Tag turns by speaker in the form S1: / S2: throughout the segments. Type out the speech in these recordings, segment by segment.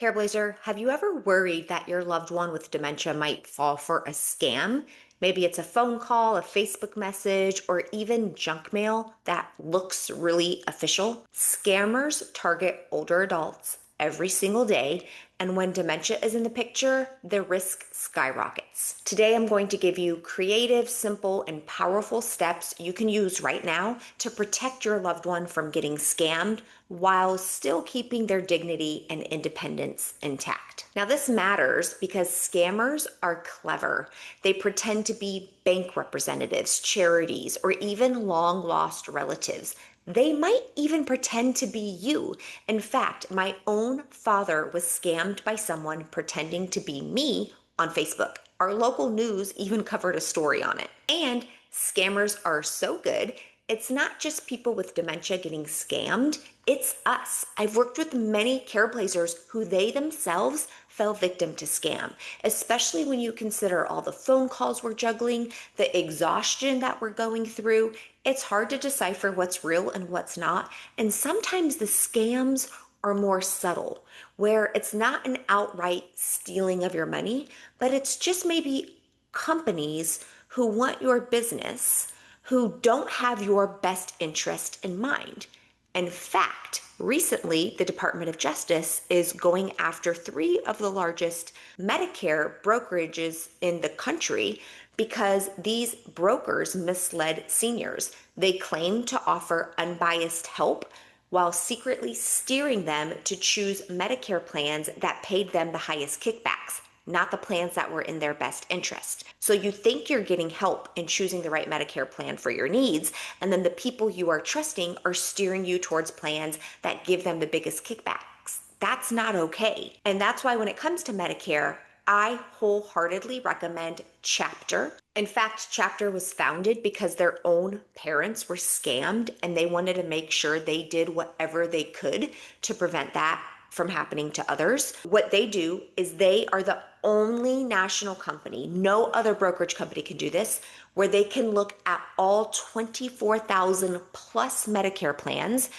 S1: Careblazer, have you ever worried that your loved one with dementia might fall for a scam? Maybe it's a phone call, a Facebook message, or even junk mail that looks really official. Scammers target older adults every single day, and when dementia is in the picture, the risk skyrockets. Today, I'm going to give you creative, simple, and powerful steps you can use right now to protect your loved one from getting scammed while still keeping their dignity and independence intact. Now, this matters because scammers are clever. They pretend to be bank representatives, charities, or even long lost relatives. They might even pretend to be you. In fact, my own father was scammed by someone pretending to be me on Facebook. Our local news even covered a story on it. And scammers are so good, it's not just people with dementia getting scammed, it's us. I've worked with many Careblazers who they themselves fell victim to scam, especially when you consider all the phone calls we're juggling, the exhaustion that we're going through. It's hard to decipher what's real and what's not. And sometimes the scams are more subtle, where it's not an outright stealing of your money, but it's just maybe companies who want your business, who don't have your best interest in mind. In fact, recently, the Department of Justice is going after three of the largest Medicare brokerages in the country because these brokers misled seniors. They claim to offer unbiased help while secretly steering them to choose Medicare plans that paid them the highest kickbacks, not the plans that were in their best interest. So you think you're getting help in choosing the right Medicare plan for your needs, and then the people you are trusting are steering you towards plans that give them the biggest kickbacks. That's not okay. And that's why when it comes to Medicare, I wholeheartedly recommend Chapter. In fact, Chapter was founded because their own parents were scammed and they wanted to make sure they did whatever they could to prevent that from happening to others. What they do is they are the only national company, no other brokerage company can do this, where they can look at all 24,000 plus Medicare plans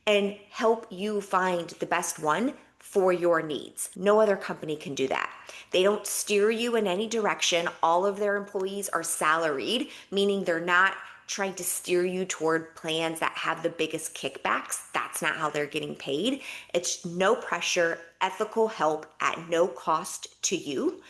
S1: and help you find the best one for your needs. No other company can do that. They don't steer you in any direction. All of their employees are salaried, meaning they're not trying to steer you toward plans that have the biggest kickbacks. That's not how they're getting paid. It's no pressure, ethical help at no cost to you.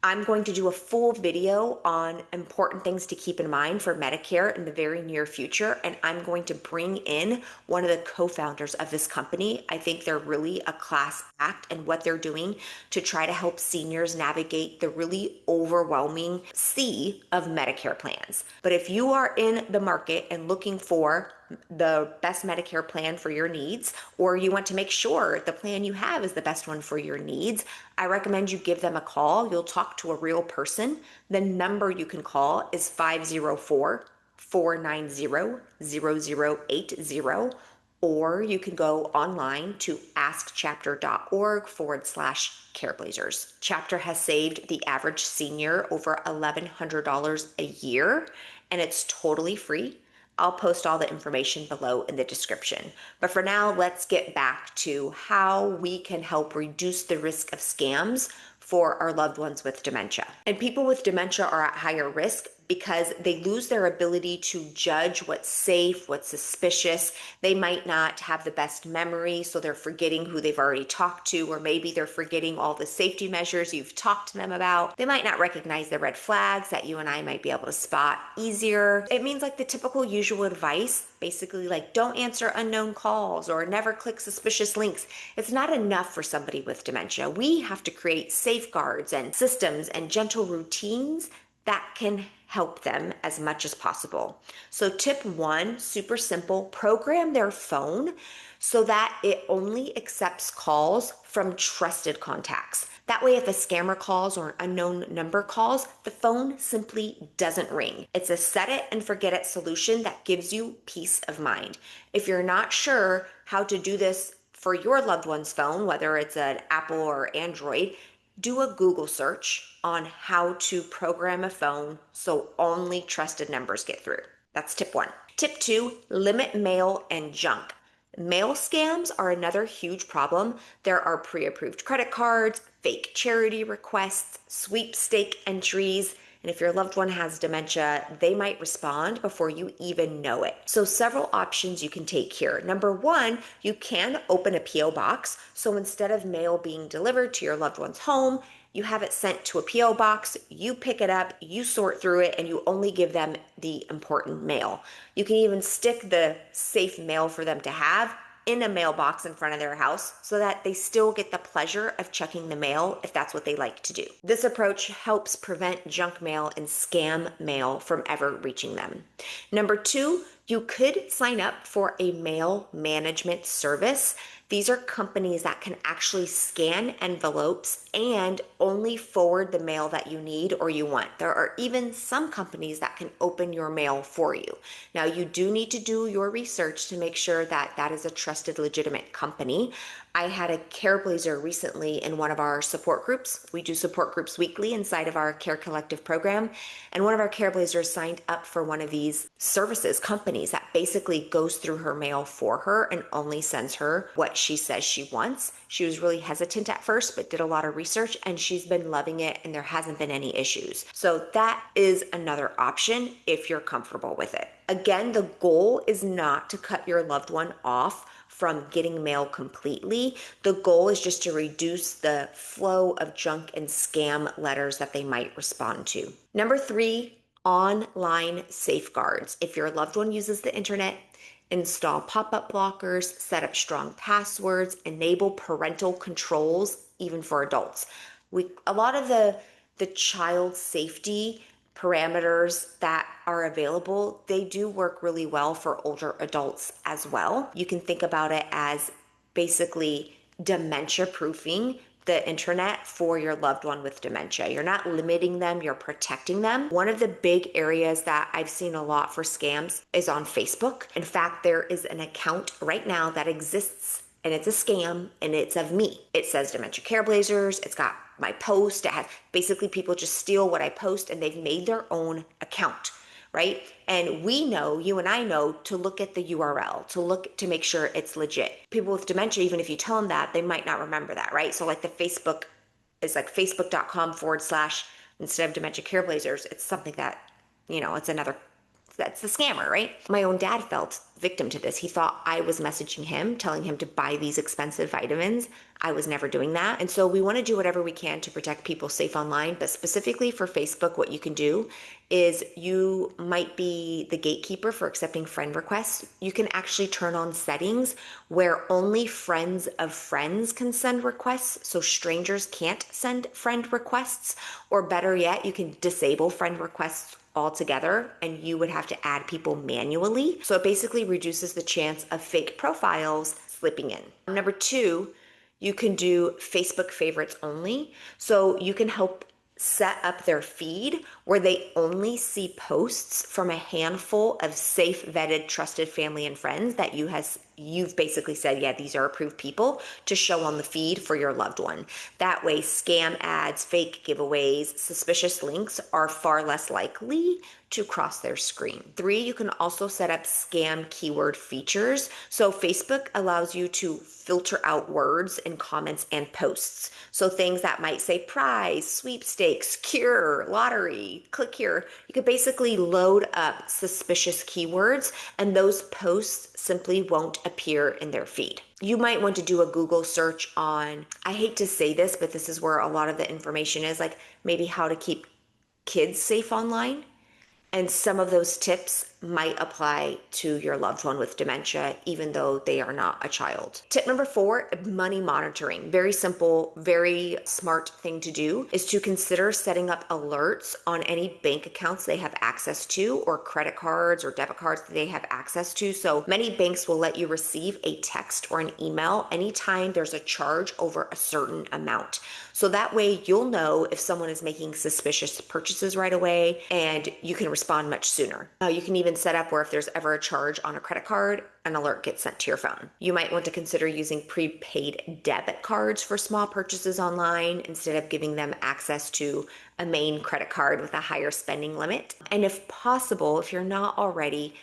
S1: I'm going to do a full video on important things to keep in mind for Medicare in the very near future, and I'm going to bring in one of the co-founders of this company. I think they're really a class act in what they're doing to try to help seniors navigate the really overwhelming sea of Medicare plans. But if you are in the market and looking for the best Medicare plan for your needs, or you want to make sure the plan you have is the best one for your needs, I recommend you give them a call. You'll talk to a real person. The number you can call is 504-490-0080, or you can go online to askchapter.org/careblazers. Chapter has saved the average senior over $1,100 a year, and it's totally free. I'll post all the information below in the description. But for now, let's get back to how we can help reduce the risk of scams for our loved ones with dementia. And people with dementia are at higher risk because they lose their ability to judge what's safe, what's suspicious. They might not have the best memory, so they're forgetting who they've already talked to, or maybe they're forgetting all the safety measures you've talked to them about. They might not recognize the red flags that you and I might be able to spot easier. It means like the typical usual advice, basically like don't answer unknown calls or never click suspicious links. It's not enough for somebody with dementia. We have to create safeguards and systems and gentle routines that can help them as much as possible. So tip one, super simple, program their phone so that it only accepts calls from trusted contacts. That way, if a scammer calls or an unknown number calls, the phone simply doesn't ring. It's a set it and forget it solution that gives you peace of mind. If you're not sure how to do this for your loved one's phone, whether it's an Apple or Android, do a Google search on how to program a phone so only trusted numbers get through. That's tip one. Tip two, limit mail and junk. Mail scams are another huge problem. There are pre-approved credit cards, fake charity requests, sweepstake entries, and if your loved one has dementia, they might respond before you even know it. So several options you can take here. Number one, you can open a P.O. box. So instead of mail being delivered to your loved one's home, you have it sent to a P.O. box, you pick it up, you sort through it, and you only give them the important mail. You can even stick the safe mail for them to have in a mailbox in front of their house so that they still get the pleasure of checking the mail if that's what they like to do. This approach helps prevent junk mail and scam mail from ever reaching them. Number two, you could sign up for a mail management service. These are companies that can actually scan envelopes and only forward the mail that you need or you want. There are even some companies that can open your mail for you. Now, you do need to do your research to make sure that that is a trusted, legitimate company. I had a Careblazer recently in one of our support groups. We do support groups weekly inside of our Care Collective program. And one of our Careblazers signed up for one of these services, companies that basically goes through her mail for her and only sends her what she says she wants. She was really hesitant at first, but did a lot of research and she's been loving it and there hasn't been any issues. So that is another option if you're comfortable with it. Again, the goal is not to cut your loved one off from getting mail completely. The goal is just to reduce the flow of junk and scam letters that they might respond to. Number three, online safeguards. If your loved one uses the internet, install pop-up blockers, set up strong passwords, enable parental controls, even for adults. A lot of the child safety parameters that are available, they do work really well for older adults as well. You can think about it as basically dementia proofing the internet for your loved one with dementia. You're not limiting them, you're protecting them. One of the big areas that I've seen a lot for scams is on Facebook. In fact, there is an account right now that exists and it's a scam and it's of me. It says Dementia Careblazers. It's got my post. It has basically people just steal what I post and they've made their own account, right? And we know, you and I know, to look at the URL, to look to make sure it's legit. People with dementia, even if you tell them that, they might not remember that, right? So like the Facebook is like facebook.com / instead of Dementia Careblazers, it's something that, it's another, that's the scammer, right? My own dad felt victim to this. He thought I was messaging him, telling him to buy these expensive vitamins. I was never doing that. And so we want to do whatever we can to protect people safe online, but specifically for Facebook, what you can do is you might be the gatekeeper for accepting friend requests. You can actually turn on settings where only friends of friends can send requests, so strangers can't send friend requests, or better yet, you can disable friend requests altogether and you would have to add people manually. So it basically reduces the chance of fake profiles slipping in. Number two, you can do Facebook favorites only. So you can help set up their feed where they only see posts from a handful of safe, vetted, trusted family and friends that you've basically said, yeah, these are approved people to show on the feed for your loved one. That way, scam ads, fake giveaways, suspicious links are far less likely to cross their screen. Three, you can also set up scam keyword features. So Facebook allows you to filter out words in comments and posts. So things that might say prize, sweepstakes, cure, lottery, click here. You could basically load up suspicious keywords and those posts simply won't appear in their feed. You might want to do a Google search on, I hate to say this, but this is where a lot of the information is, like maybe how to keep kids safe online. And some of those tips might apply to your loved one with dementia, even though they are not a child. Tip number 4, money monitoring. Very simple, very smart thing to do is to consider setting up alerts on any bank accounts they have access to or credit cards or debit cards that they have access to. So many banks will let you receive a text or an email anytime there's a charge over a certain amount. So that way you'll know if someone is making suspicious purchases right away and you can respond much sooner. You can even set up where if there's ever a charge on a credit card, an alert gets sent to your phone. You might want to consider using prepaid debit cards for small purchases online instead of giving them access to a main credit card with a higher spending limit. And if possible, if you're not already,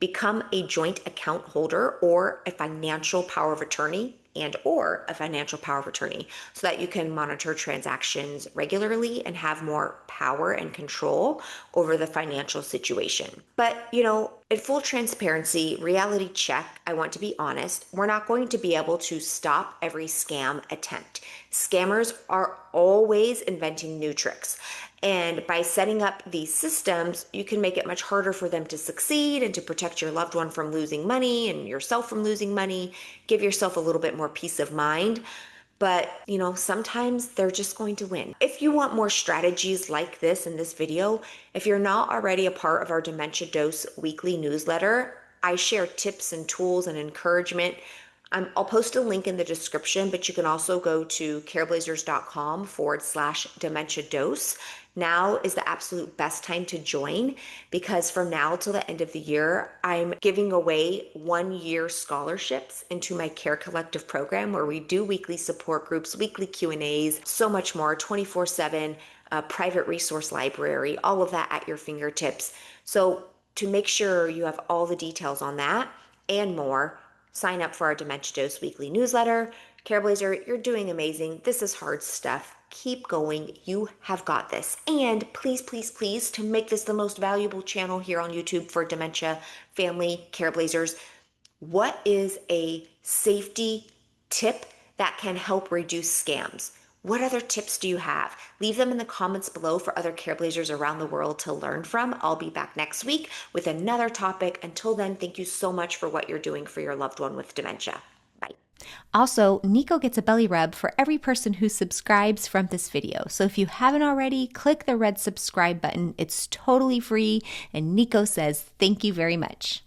S1: Become a joint account holder or a financial power of attorney so that you can monitor transactions regularly and have more power and control over the financial situation. But, in full transparency, reality check, I want to be honest, we're not going to be able to stop every scam attempt. Scammers are always inventing new tricks. And by setting up these systems, you can make it much harder for them to succeed and to protect your loved one from losing money and yourself from losing money. Give yourself a little bit more peace of mind. But, sometimes they're just going to win. If you want more strategies like this in this video, if you're not already a part of our Dementia Dose weekly newsletter, I share tips and tools and encouragement. I'll post a link in the description, but you can also go to careblazers.com/dementia dose. Now is the absolute best time to join because from now till the end of the year, I'm giving away 1-year scholarships into my Care Collective program where we do weekly support groups, weekly Q&As, so much more, 24/7, private resource library, all of that at your fingertips. So to make sure you have all the details on that and more, sign up for our Dementia Dose weekly newsletter. Careblazer, you're doing amazing. This is hard stuff. Keep going. You have got this. And please, please, please, to make this the most valuable channel here on YouTube for dementia family Careblazers, what is a safety tip that can help reduce scams? What other tips do you have? Leave them in the comments below for other Careblazers around the world to learn from. I'll be back next week with another topic. Until then, thank you so much for what you're doing for your loved one with dementia. Bye.
S2: Also, Nico gets a belly rub for every person who subscribes from this video. So if you haven't already, click the red subscribe button. It's totally free, and Nico says thank you very much.